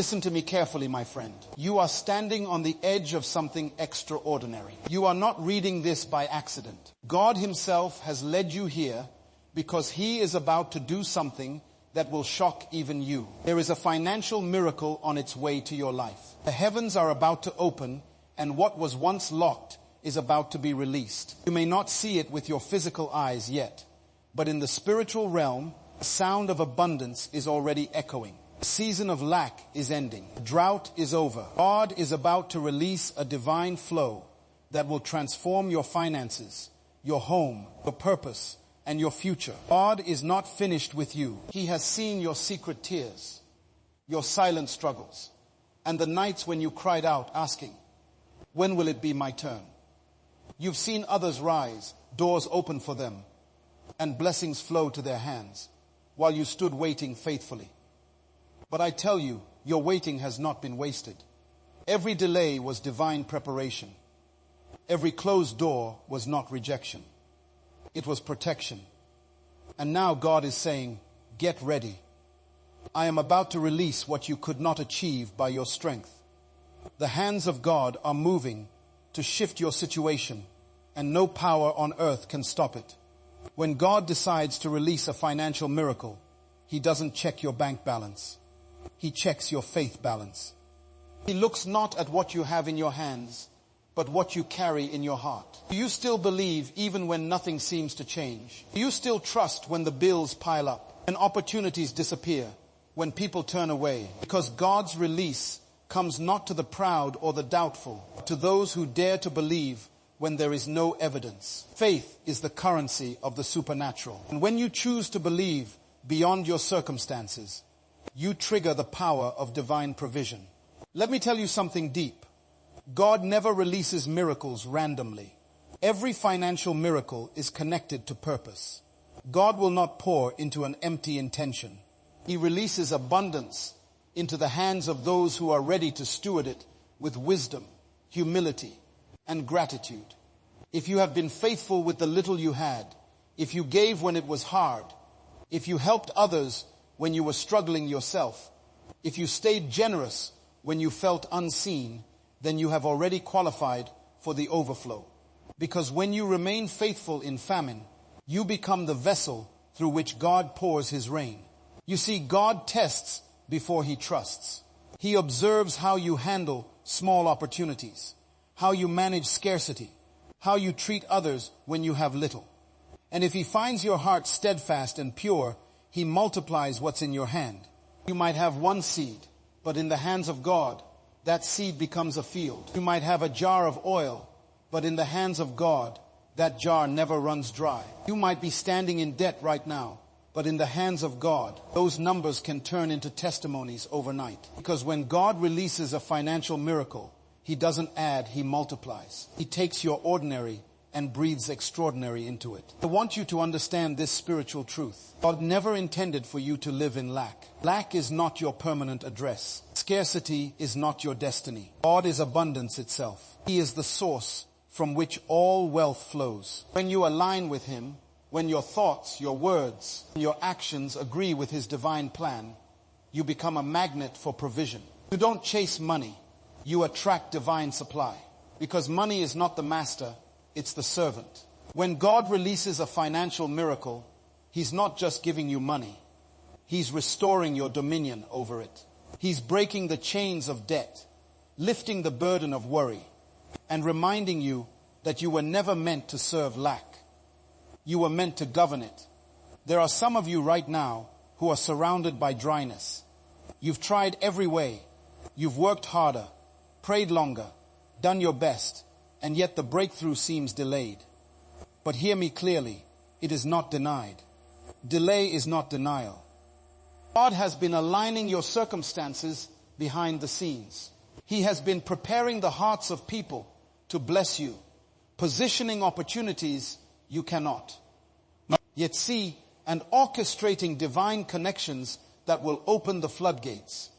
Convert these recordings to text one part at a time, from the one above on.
Listen to me carefully, my friend. You are standing on the edge of something extraordinary. You are not reading this by accident. God himself has led you here because he is about to do something that will shock even you. There is a financial miracle on its way to your life. The heavens are about to open, and what was once locked is about to be released. You may not see it with your physical eyes yet, but in the spiritual realm, the sound of abundance is already echoing. The season of lack is ending. Drought is over. God is about to release a divine flow that will transform your finances, your home, your purpose, and your future. God is not finished with you. He has seen your secret tears, your silent struggles, and the nights when you cried out asking, when will it be my turn? You've seen others rise, doors open for them, and blessings flow to their hands, while you stood waiting faithfully. But I tell you, your waiting has not been wasted. Every delay was divine preparation. Every closed door was not rejection. It was protection. And now God is saying, get ready. I am about to release what you could not achieve by your strength. The hands of God are moving to shift your situation, and no power on earth can stop it. When God decides to release a financial miracle, he doesn't check your bank balance. He checks your faith balance. He looks not at what you have in your hands, but what you carry in your heart. Do you still believe even when nothing seems to change? Do you still trust when the bills pile up, when opportunities disappear, when people turn away? Because God's release comes not to the proud or the doubtful, but to those who dare to believe when there is no evidence. Faith is the currency of the supernatural. And when you choose to believe beyond your circumstances, you trigger the power of divine provision. Let me tell you something deep. God never releases miracles randomly. Every financial miracle is connected to purpose. God will not pour into an empty intention. He releases abundance into the hands of those who are ready to steward it with wisdom, humility, and gratitude. If you have been faithful with the little you had, if you gave when it was hard, if you helped others when you were struggling yourself, if you stayed generous when you felt unseen, then you have already qualified for the overflow. Because when you remain faithful in famine, you become the vessel through which God pours his rain. You see, God tests before he trusts. He observes how you handle small opportunities, how you manage scarcity, how you treat others when you have little. And if he finds your heart steadfast and pure, he multiplies what's in your hand. You might have one seed, but in the hands of God, that seed becomes a field. You might have a jar of oil, but in the hands of God, that jar never runs dry. You might be standing in debt right now, but in the hands of God, those numbers can turn into testimonies overnight. Because when God releases a financial miracle, he doesn't add, he multiplies. He takes your ordinary and breathes extraordinary into it. I want you to understand this spiritual truth. God never intended for you to live in lack. Lack is not your permanent address. Scarcity is not your destiny. God is abundance itself. He is the source from which all wealth flows. When you align with him, when your thoughts, your words, and your actions agree with his divine plan, you become a magnet for provision. You don't chase money. You attract divine supply. Because money is not the master, it's the servant. When God releases a financial miracle, he's not just giving you money. He's restoring your dominion over it. He's breaking the chains of debt, lifting the burden of worry, and reminding you that you were never meant to serve lack. You were meant to govern it. There are some of you right now who are surrounded by dryness. You've tried every way. You've worked harder, prayed longer, done your best, and yet the breakthrough seems delayed. But hear me clearly, it is not denied. Delay is not denial. God has been aligning your circumstances behind the scenes. He has been preparing the hearts of people to bless you, positioning opportunities you cannot. Yet see, and orchestrating divine connections that will open the floodgates.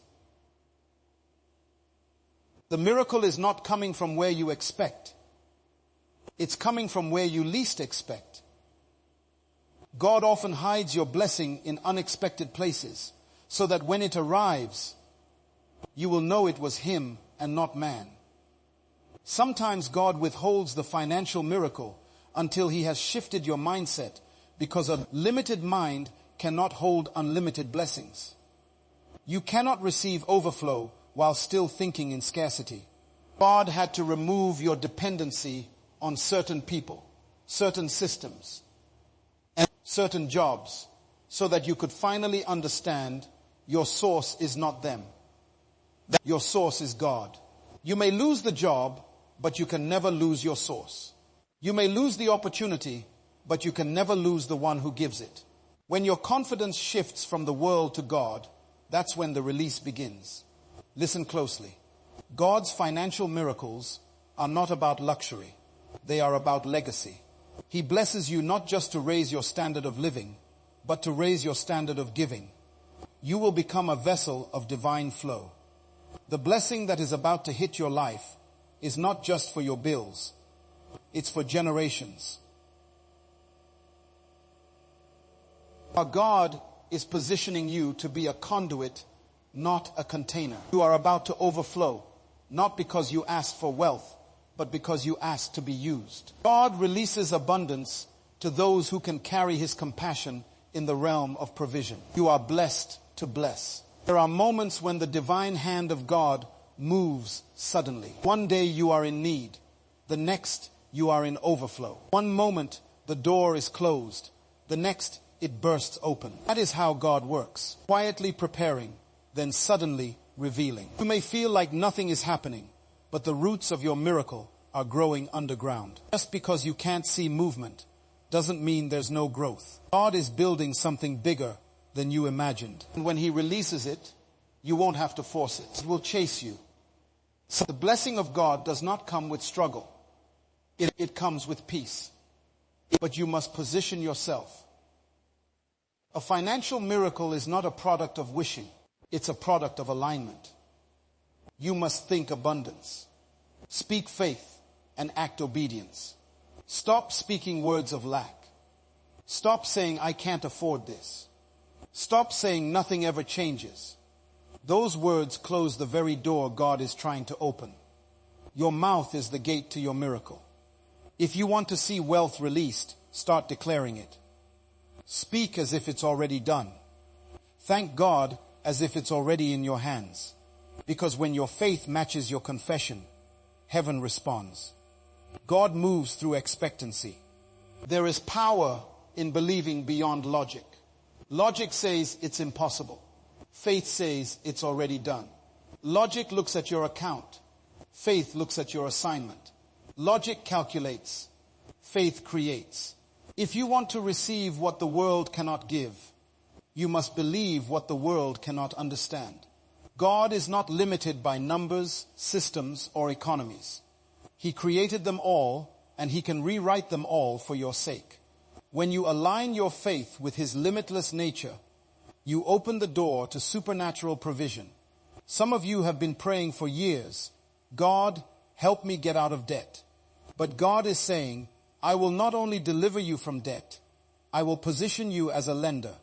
The miracle is not coming from where you expect. It's coming from where you least expect. God often hides your blessing in unexpected places so that when it arrives, You will know it was him and not man. Sometimes God withholds the financial miracle until he has shifted your mindset, because a limited mind cannot hold unlimited blessings. You cannot receive overflow while still thinking in scarcity. God had to remove your dependency on certain people, certain systems, and certain jobs, so that you could finally understand your source is not them. Your source is God. You may lose the job, but you can never lose your source. You may lose the opportunity, but you can never lose the one who gives it. When your confidence shifts from the world to God, that's when the release begins. Listen closely. God's financial miracles are not about luxury. They are about legacy. He blesses you not just to raise your standard of living, but to raise your standard of giving. You will become a vessel of divine flow. The blessing that is about to hit your life is not just for your bills. It's for generations. Our God is positioning you to be a conduit, not a container. You are about to overflow, not because you asked for wealth, but because you asked to be used. God releases abundance to those who can carry his compassion in the realm of provision. You are blessed to bless. There are moments when the divine hand of God moves suddenly. One day you are in need. The next you are in overflow. One moment the door is closed. The next it bursts open. That is how God works. Quietly preparing, then suddenly revealing. You may feel like nothing is happening, but the roots of your miracle are growing underground. Just because you can't see movement doesn't mean there's no growth. God is building something bigger than you imagined. And when he releases it, you won't have to force it. It will chase you. So the blessing of God does not come with struggle. It comes with peace. But you must position yourself. A financial miracle is not a product of wishing. It's a product of alignment. You must think abundance. Speak faith and act obedience. Stop speaking words of lack. Stop saying, I can't afford this. Stop saying nothing ever changes. Those words close the very door God is trying to open. Your mouth is the gate to your miracle. If you want to see wealth released, start declaring it. Speak as if it's already done. Thank God as if it's already in your hands. Because when your faith matches your confession, heaven responds. God moves through expectancy. There is power in believing beyond logic. Logic says it's impossible. Faith says it's already done. Logic looks at your account. Faith looks at your assignment. Logic calculates. Faith creates. If you want to receive what the world cannot give, you must believe what the world cannot understand. God is not limited by numbers, systems, or economies. He created them all, and he can rewrite them all for your sake. When you align your faith with his limitless nature, you open the door to supernatural provision. Some of you have been praying for years, God, help me get out of debt. But God is saying, I will not only deliver you from debt, I will position you as a lender.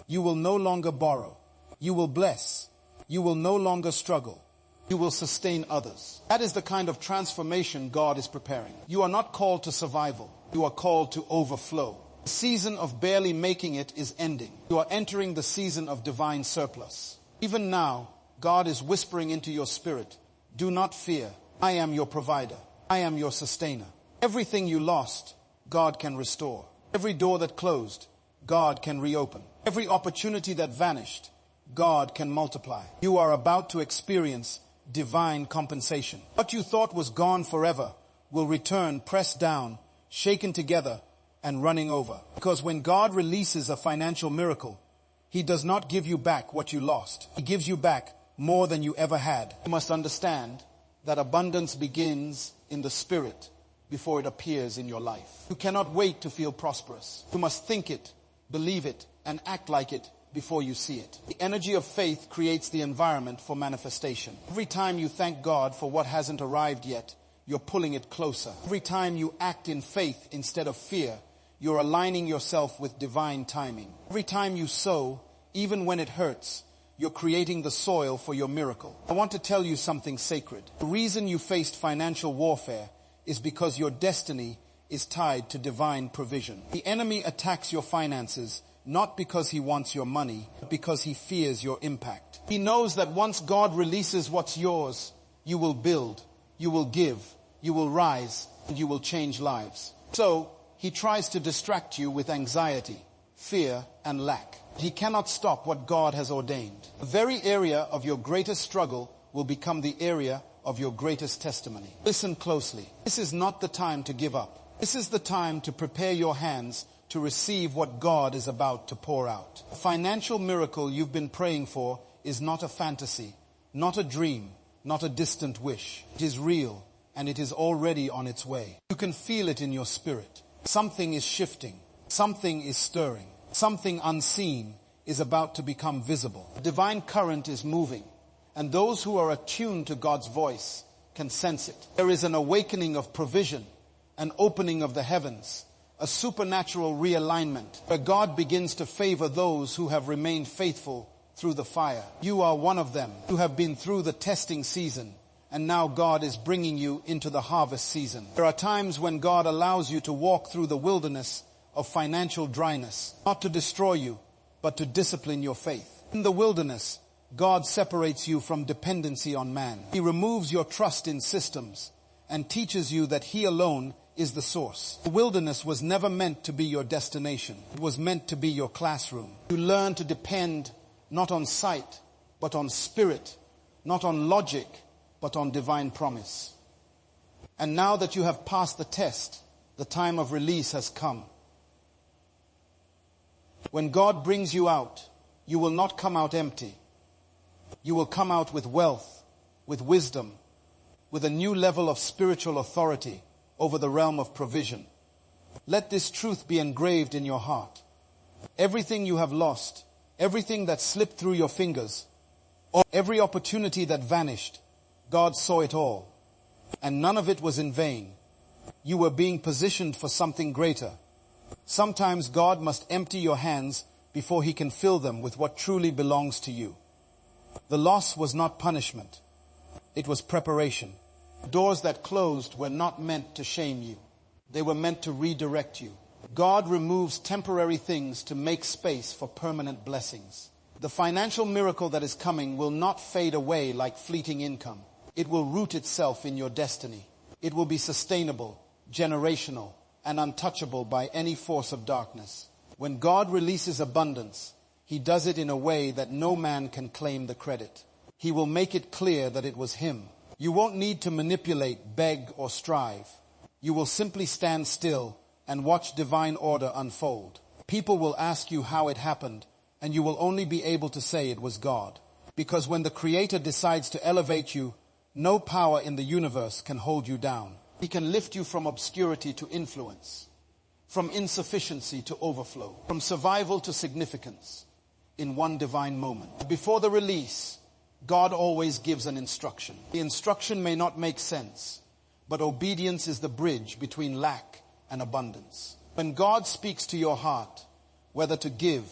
You will no longer borrow. You will bless. You will no longer struggle. You will sustain others. That is the kind of transformation God is preparing. You are not called to survival. You are called to overflow. The season of barely making it is ending. You are entering the season of divine surplus. Even now, God is whispering into your spirit, do not fear. I am your provider. I am your sustainer. Everything you lost, God can restore. Every door that closed, God can reopen. Every opportunity that vanished, God can multiply. You are about to experience divine compensation. What you thought was gone forever will return pressed down, shaken together, and running over. Because when God releases a financial miracle, he does not give you back what you lost. He gives you back more than you ever had. You must understand that abundance begins in the spirit before it appears in your life. You cannot wait to feel prosperous. You must think it, believe it, and act like it before you see it. The energy of faith creates the environment for manifestation. Every time you thank God for what hasn't arrived yet, you're pulling it closer. Every time you act in faith instead of fear, you're aligning yourself with divine timing. Every time you sow, even when it hurts, you're creating the soil for your miracle. I want to tell you something sacred. The reason you faced financial warfare is because your destiny is tied to divine provision. The enemy attacks your finances not because he wants your money, but because he fears your impact. He knows that once God releases what's yours, you will build, you will give, you will rise, and you will change lives. So, he tries to distract you with anxiety, fear, and lack. He cannot stop what God has ordained. The very area of your greatest struggle will become the area of your greatest testimony. Listen closely. This is not the time to give up. This is the time to prepare your hands to receive what God is about to pour out. The financial miracle you've been praying for is not a fantasy, not a dream, not a distant wish. It is real, and it is already on its way. You can feel it in your spirit. Something is shifting. Something is stirring. Something unseen is about to become visible. A divine current is moving, and those who are attuned to God's voice can sense it. There is an awakening of provision, an opening of the heavens, a supernatural realignment where God begins to favor those who have remained faithful through the fire. You are one of them. You have been through the testing season, and now God is bringing you into the harvest season. There are times when God allows you to walk through the wilderness of financial dryness, not to destroy you, but to discipline your faith. In the wilderness, God separates you from dependency on man. He removes your trust in systems and teaches you that He alone is the source. The wilderness was never meant to be your destination. It was meant to be your classroom. You learn to depend not on sight, but on spirit, not on logic, but on divine promise. And now that you have passed the test, the time of release has come. When God brings you out, you will not come out empty. You will come out with wealth, with wisdom, with a new level of spiritual authority over the realm of provision. Let this truth be engraved in your heart. Everything you have lost, everything that slipped through your fingers, or every opportunity that vanished, God saw it all, and none of it was in vain. You were being positioned for something greater. Sometimes God must empty your hands before He can fill them with what truly belongs to you. The loss was not punishment. It was preparation. Doors that closed were not meant to shame you. They were meant to redirect you. God removes temporary things to make space for permanent blessings. The financial miracle that is coming will not fade away like fleeting income. It will root itself in your destiny. It will be sustainable, generational, and untouchable by any force of darkness. When God releases abundance, He does it in a way that no man can claim the credit. He will make it clear that it was Him. You won't need to manipulate, beg, or strive. You will simply stand still and watch divine order unfold. People will ask you how it happened, and you will only be able to say it was God. Because when the Creator decides to elevate you, no power in the universe can hold you down. He can lift you from obscurity to influence, from insufficiency to overflow, from survival to significance in one divine moment. Before the release, God always gives an instruction. The instruction may not make sense, but obedience is the bridge between lack and abundance. When God speaks to your heart, whether to give,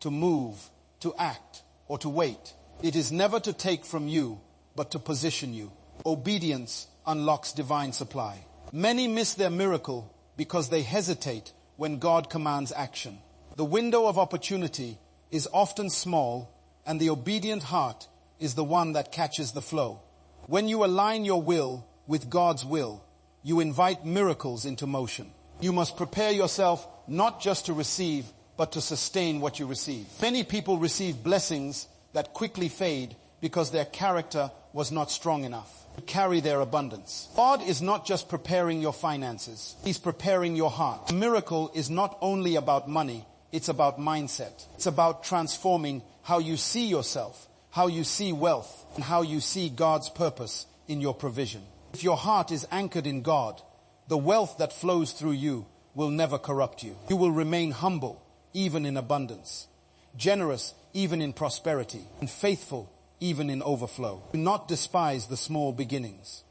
to move, to act, or to wait, it is never to take from you, but to position you. Obedience unlocks divine supply. Many miss their miracle because they hesitate when God commands action. The window of opportunity is often small, and the obedient heart is the one that catches the flow. When you align your will with God's will, you invite miracles into motion. You must prepare yourself not just to receive, but to sustain what you receive. Many people receive blessings that quickly fade because their character was not strong enough to carry their abundance. God is not just preparing your finances. He's preparing your heart. A miracle is not only about money, it's about mindset. It's about transforming how you see yourself, how you see wealth, and how you see God's purpose in your provision. If your heart is anchored in God, the wealth that flows through you will never corrupt you. You will remain humble, even in abundance, generous, even in prosperity, and faithful, even in overflow. Do not despise the small beginnings.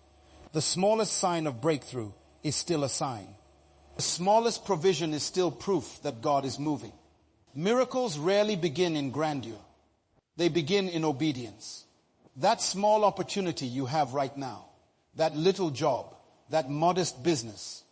The smallest sign of breakthrough is still a sign. The smallest provision is still proof that God is moving. Miracles rarely begin in grandeur. They begin in obedience. That small opportunity you have right now, that little job, that modest business,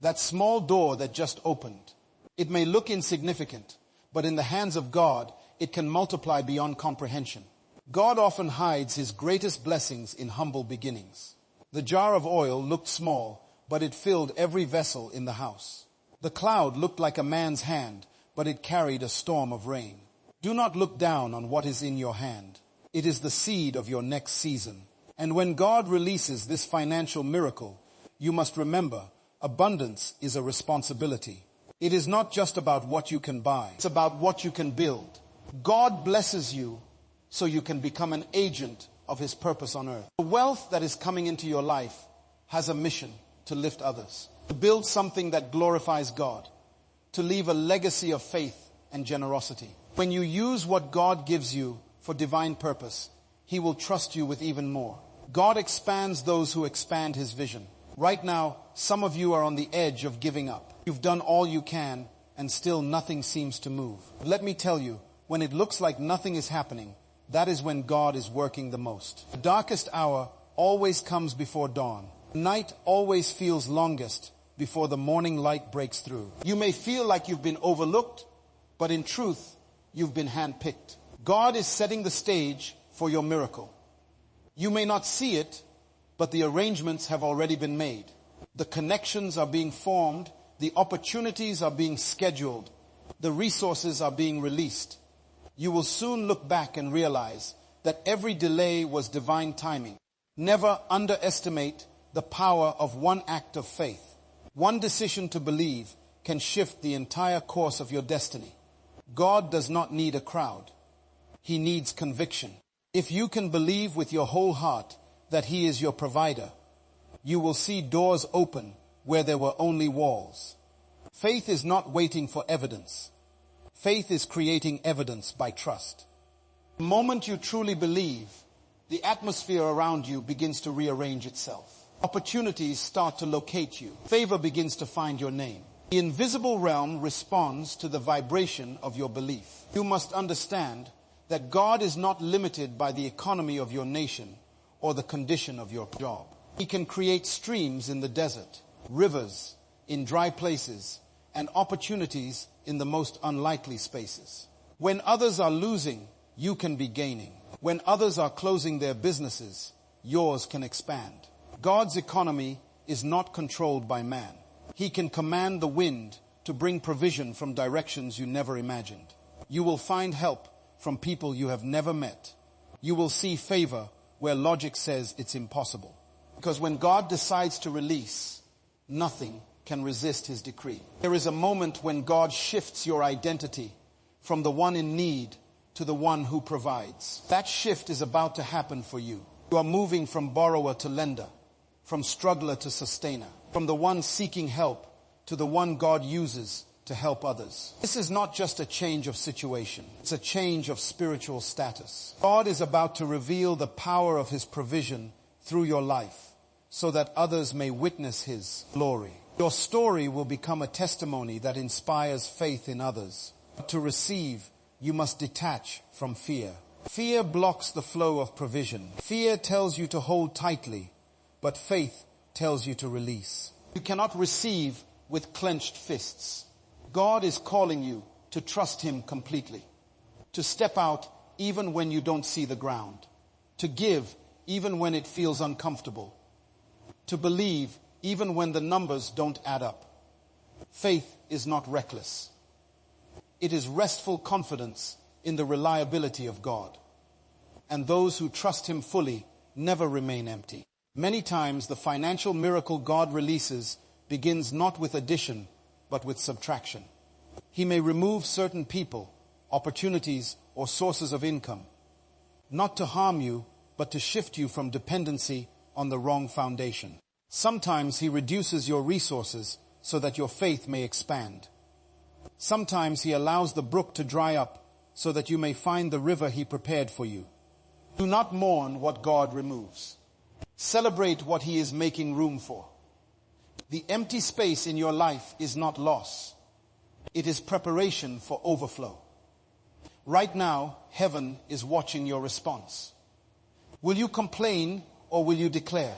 that small door that just opened, it may look insignificant, but in the hands of God, it can multiply beyond comprehension. God often hides his greatest blessings in humble beginnings. The jar of oil looked small, but it filled every vessel in the house. The cloud looked like a man's hand, but it carried a storm of rain. Do not look down on what is in your hand. It is the seed of your next season. And when God releases this financial miracle, you must remember, abundance is a responsibility. It is not just about what you can buy. It's about what you can build. God blesses you so you can become an agent of his purpose on earth. The wealth that is coming into your life has a mission to lift others, to build something that glorifies God, to leave a legacy of faith and generosity. When you use what God gives you for divine purpose, he will trust you with even more. God expands those who expand his vision. Right now, some of you are on the edge of giving up. You've done all you can, and still nothing seems to move. Let me tell you, when it looks like nothing is happening, that is when God is working the most. The darkest hour always comes before dawn. Night always feels longest before the morning light breaks through. You may feel like you've been overlooked, but in truth, you've been handpicked. God is setting the stage for your miracle. You may not see it, but the arrangements have already been made. The connections are being formed. The opportunities are being scheduled. The resources are being released. You will soon look back and realize that every delay was divine timing. Never underestimate the power of one act of faith. One decision to believe can shift the entire course of your destiny. God does not need a crowd. He needs conviction. If you can believe with your whole heart that he is your provider, you will see doors open where there were only walls. Faith is not waiting for evidence. Faith is creating evidence by trust. The moment you truly believe, the atmosphere around you begins to rearrange itself. Opportunities start to locate you. Favor begins to find your name. The invisible realm responds to the vibration of your belief. You must understand that God is not limited by the economy of your nation or the condition of your job. He can create streams in the desert, rivers in dry places, and opportunities in the most unlikely spaces. When others are losing, you can be gaining. When others are closing their businesses, yours can expand. God's economy is not controlled by man. He can command the wind to bring provision from directions you never imagined. You will find help from people you have never met. You will see favor where logic says it's impossible. Because when God decides to release, nothing can resist his decree. There is a moment when God shifts your identity from the one in need to the one who provides. That shift is about to happen for you. You are moving from borrower to lender, from struggler to sustainer, from the one seeking help to the one God uses to help others. This is not just a change of situation. It's a change of spiritual status. God is about to reveal the power of his provision through your life so that others may witness his glory. Your story will become a testimony that inspires faith in others. But to receive, you must detach from fear. Fear blocks the flow of provision. Fear tells you to hold tightly, but faith tells you to release. You cannot receive with clenched fists. God is calling you to trust him completely, to step out even when you don't see the ground, to give even when it feels uncomfortable, to believe even when the numbers don't add up. Faith is not reckless. It is restful confidence in the reliability of God. And those who trust him fully never remain empty. Many times the financial miracle God releases begins not with addition, but with subtraction. He may remove certain people, opportunities, or sources of income, not to harm you, but to shift you from dependency on the wrong foundation. Sometimes he reduces your resources so that your faith may expand. Sometimes he allows the brook to dry up so that you may find the river he prepared for you. Do not mourn what God removes. Celebrate what he is making room for. The empty space in your life is not loss. It is preparation for overflow. Right now, heaven is watching your response. Will you complain or will you declare?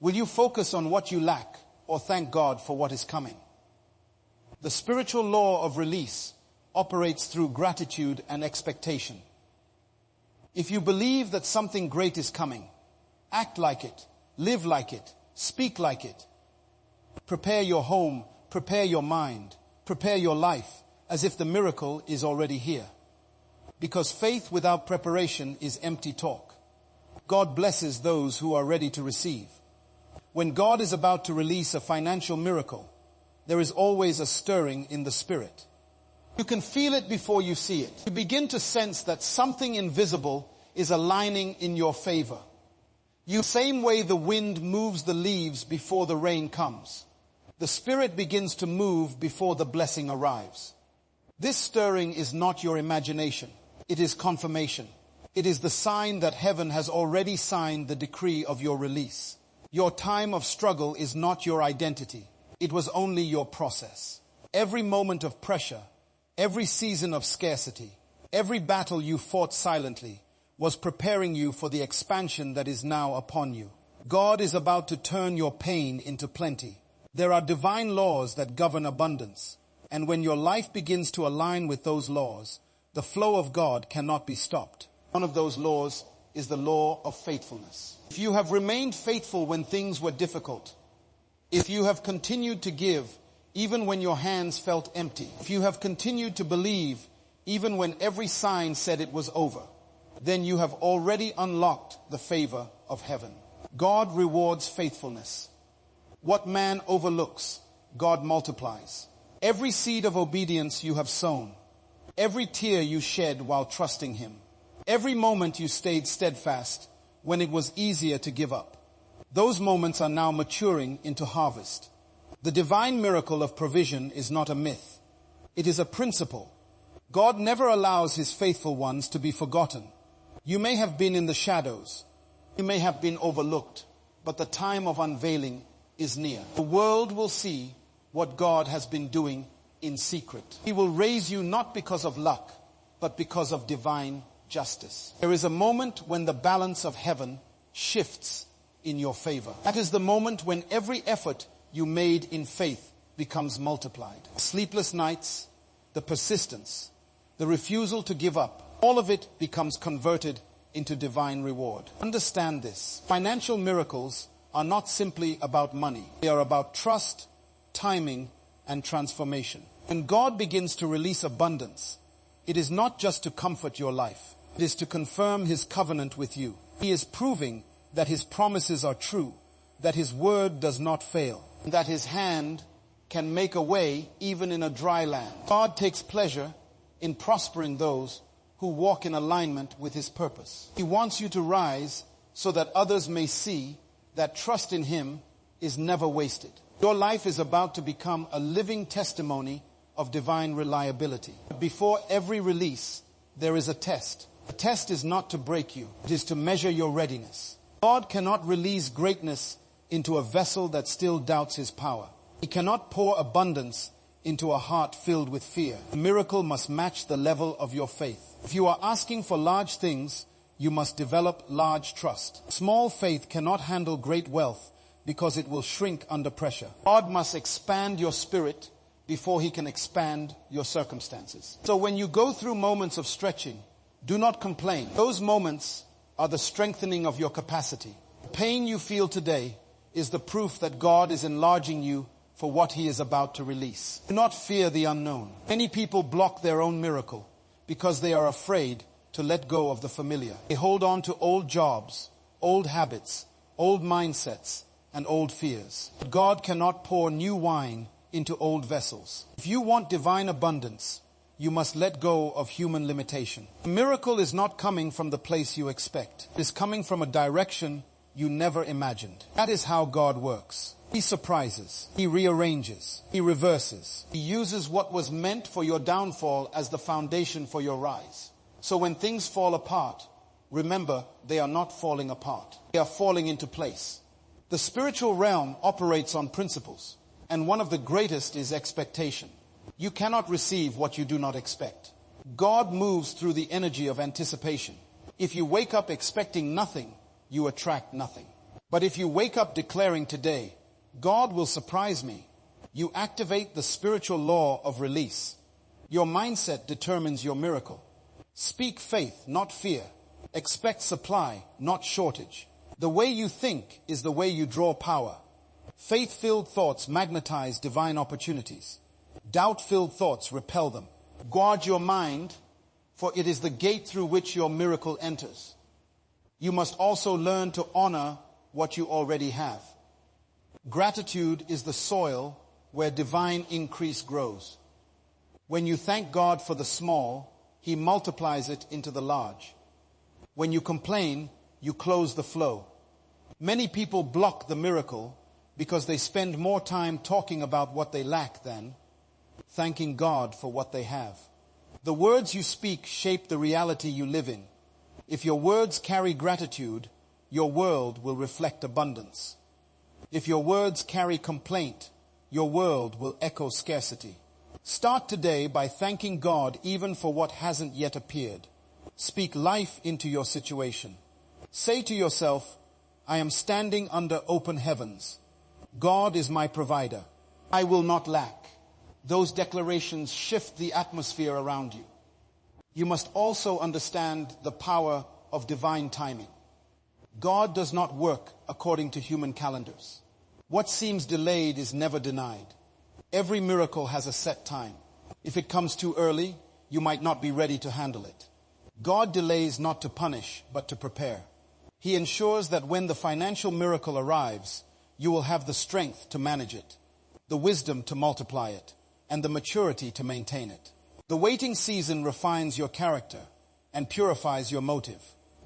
Will you focus on what you lack or thank God for what is coming? The spiritual law of release operates through gratitude and expectation. If you believe that something great is coming, act like it, live like it, speak like it. Prepare your home, prepare your mind, prepare your life as if the miracle is already here. Because faith without preparation is empty talk. God blesses those who are ready to receive. When God is about to release a financial miracle, there is always a stirring in the spirit. You can feel it before you see it. You begin to sense that something invisible is aligning in your favor. The same way the wind moves the leaves before the rain comes. The Spirit begins to move before the blessing arrives. This stirring is not your imagination. It is confirmation. It is the sign that heaven has already signed the decree of your release. Your time of struggle is not your identity. It was only your process. Every moment of pressure, every season of scarcity, every battle you fought silently was preparing you for the expansion that is now upon you. God is about to turn your pain into plenty. There are divine laws that govern abundance, and when your life begins to align with those laws, the flow of God cannot be stopped. One of those laws is the law of faithfulness. If you have remained faithful when things were difficult, if you have continued to give even when your hands felt empty, if you have continued to believe even when every sign said it was over, then you have already unlocked the favor of heaven. God rewards faithfulness. What man overlooks, God multiplies. Every seed of obedience you have sown, every tear you shed while trusting Him, every moment you stayed steadfast when it was easier to give up, those moments are now maturing into harvest. The divine miracle of provision is not a myth. It is a principle. God never allows His faithful ones to be forgotten. You may have been in the shadows. You may have been overlooked, but the time of unveiling is near. The world will see what God has been doing in secret. He will raise you not because of luck, but because of divine justice. There is a moment when the balance of heaven shifts in your favor. That is the moment when every effort you made in faith becomes multiplied. Sleepless nights, the persistence, the refusal to give up, all of it becomes converted into divine reward. Understand this. Financial miracles are not simply about money. They are about trust, timing, and transformation. When God begins to release abundance, it is not just to comfort your life. It is to confirm His covenant with you. He is proving that His promises are true, that His word does not fail, that His hand can make a way even in a dry land. God takes pleasure in prospering those who walk in alignment with His purpose. He wants you to rise so that others may see that trust in Him is never wasted. Your life is about to become a living testimony of divine reliability. Before every release, there is a test. The test is not to break you. It is to measure your readiness. God cannot release greatness into a vessel that still doubts His power. He cannot pour abundance into a heart filled with fear. The miracle must match the level of your faith. If you are asking for large things, you must develop large trust. Small faith cannot handle great wealth because it will shrink under pressure. God must expand your spirit before He can expand your circumstances. So when you go through moments of stretching, do not complain. Those moments are the strengthening of your capacity. The pain you feel today is the proof that God is enlarging you for what He is about to release. Do not fear the unknown. Many people block their own miracle because they are afraid to let go of the familiar. They hold on to old jobs, old habits, old mindsets, and old fears. But God cannot pour new wine into old vessels. If you want divine abundance, you must let go of human limitation. A miracle is not coming from the place you expect. It is coming from a direction you never imagined. That is how God works. He surprises. He rearranges. He reverses. He uses what was meant for your downfall as the foundation for your rise. So when things fall apart, remember they are not falling apart. They are falling into place. The spiritual realm operates on principles, and one of the greatest is expectation. You cannot receive what you do not expect. God moves through the energy of anticipation. If you wake up expecting nothing, you attract nothing. But if you wake up declaring today, God will surprise me, you activate the spiritual law of release. Your mindset determines your miracle. Speak faith, not fear. Expect supply, not shortage. The way you think is the way you draw power. Faith-filled thoughts magnetize divine opportunities. Doubt-filled thoughts repel them. Guard your mind, for it is the gate through which your miracle enters. You must also learn to honor what you already have. Gratitude is the soil where divine increase grows. When you thank God for the small, He multiplies it into the large. When you complain, you close the flow. Many people block the miracle because they spend more time talking about what they lack than thanking God for what they have. The words you speak shape the reality you live in. If your words carry gratitude, your world will reflect abundance. If your words carry complaint, your world will echo scarcity. Start today by thanking God even for what hasn't yet appeared. Speak life into your situation. Say to yourself, I am standing under open heavens. God is my provider. I will not lack. Those declarations shift the atmosphere around you. You must also understand the power of divine timing. God does not work according to human calendars. What seems delayed is never denied. Every miracle has a set time. If it comes too early, you might not be ready to handle it. God delays not to punish, but to prepare. He ensures that when the financial miracle arrives, you will have the strength to manage it, the wisdom to multiply it, and the maturity to maintain it. The waiting season refines your character and purifies your motive.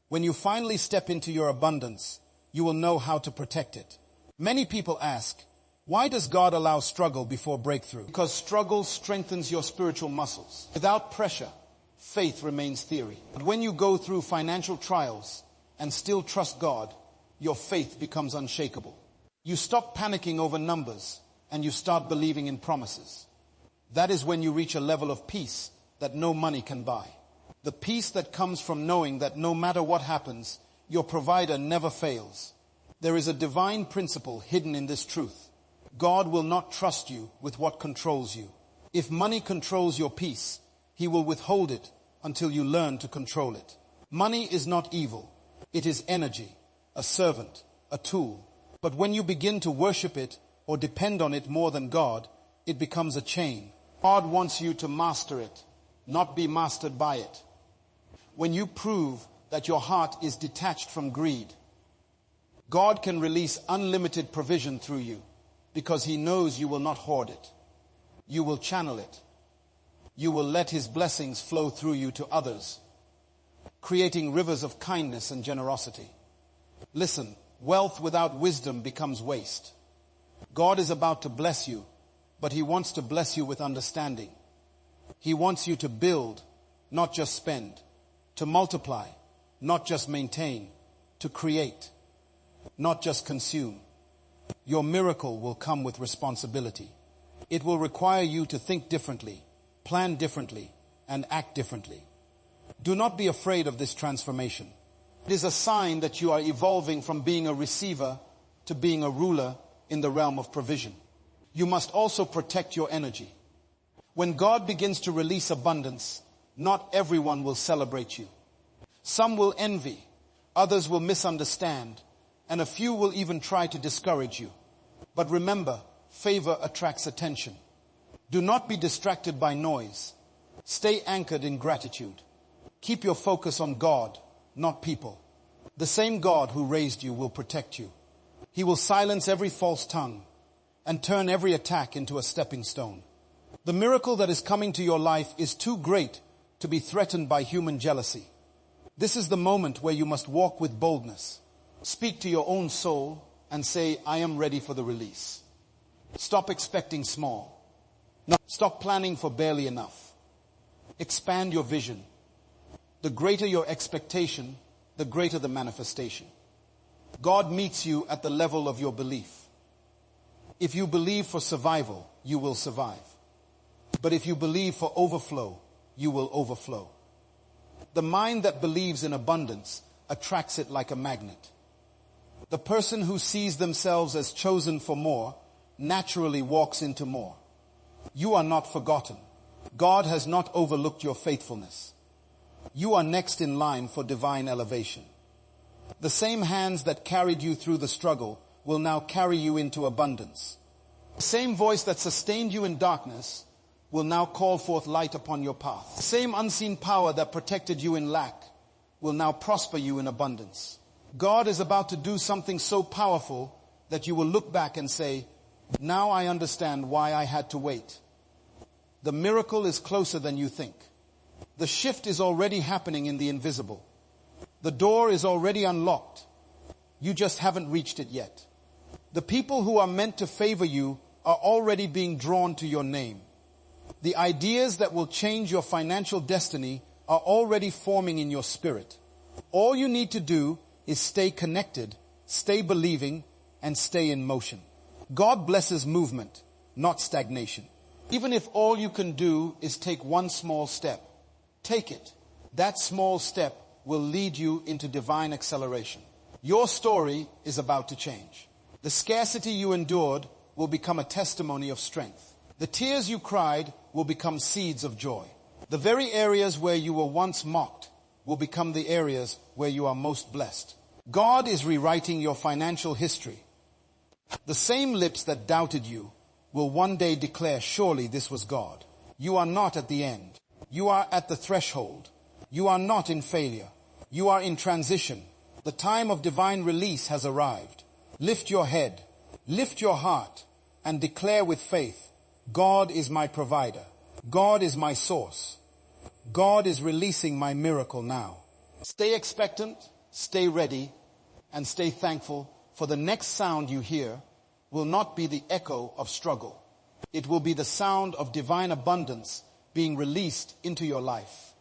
When you finally step into your abundance, you will know how to protect it. Many people ask, why does God allow struggle before breakthrough? Because struggle strengthens your spiritual muscles. Without pressure, faith remains theory. But when you go through financial trials and still trust God, your faith becomes unshakable. You stop panicking over numbers and you start believing in promises. That is when you reach a level of peace that no money can buy. The peace that comes from knowing that no matter what happens, your provider never fails. There is a divine principle hidden in this truth. God will not trust you with what controls you. If money controls your peace, He will withhold it until you learn to control it. Money is not evil. It is energy, a servant, a tool. But when you begin to worship it or depend on it more than God, it becomes a chain. God wants you to master it, not be mastered by it. When you prove that your heart is detached from greed, God can release unlimited provision through you because He knows you will not hoard it. You will channel it. You will let His blessings flow through you to others, creating rivers of kindness and generosity. Listen, wealth without wisdom becomes waste. God is about to bless you, but He wants to bless you with understanding. He wants you to build, not just spend, to multiply, not just maintain, to create, not just consume. Your miracle will come with responsibility. It will require you to think differently, plan differently, and act differently. Do not be afraid of this transformation. It is a sign that you are evolving from being a receiver to being a ruler in the realm of provision. You must also protect your energy. When God begins to release abundance, not everyone will celebrate you. Some will envy, others will misunderstand, and a few will even try to discourage you. But remember, favor attracts attention. Do not be distracted by noise. Stay anchored in gratitude. Keep your focus on God, not people. The same God who raised you will protect you. He will silence every false tongue and turn every attack into a stepping stone. The miracle that is coming to your life is too great to be threatened by human jealousy. This is the moment where you must walk with boldness. Speak to your own soul and say, I am ready for the release. Stop expecting small. No, stop planning for barely enough. Expand your vision. The greater your expectation, the greater the manifestation. God meets you at the level of your belief. If you believe for survival, you will survive. But if you believe for overflow, you will overflow. The mind that believes in abundance attracts it like a magnet. The person who sees themselves as chosen for more naturally walks into more. You are not forgotten. God has not overlooked your faithfulness. You are next in line for divine elevation. The same hands that carried you through the struggle will now carry you into abundance. The same voice that sustained you in darkness will now call forth light upon your path. The same unseen power that protected you in lack will now prosper you in abundance. God is about to do something so powerful that you will look back and say, now I understand why I had to wait. The miracle is closer than you think. The shift is already happening in the invisible. The door is already unlocked. You just haven't reached it yet. The people who are meant to favor you are already being drawn to your name. The ideas that will change your financial destiny are already forming in your spirit. All you need to do is stay connected, stay believing, and stay in motion. God blesses movement, not stagnation. Even if all you can do is take one small step, take it. That small step will lead you into divine acceleration. Your story is about to change. The scarcity you endured will become a testimony of strength. The tears you cried will become seeds of joy. The very areas where you were once mocked will become the areas where you are most blessed. God is rewriting your financial history. The same lips that doubted you will one day declare, surely this was God. You are not at the end. You are at the threshold. You are not in failure. You are in transition. The time of divine release has arrived. Lift your head, lift your heart, and declare with faith, God is my provider. God is my source. God is releasing my miracle now. Stay expectant, stay ready, and stay thankful, for the next sound you hear will not be the echo of struggle. It will be the sound of divine abundance being released into your life.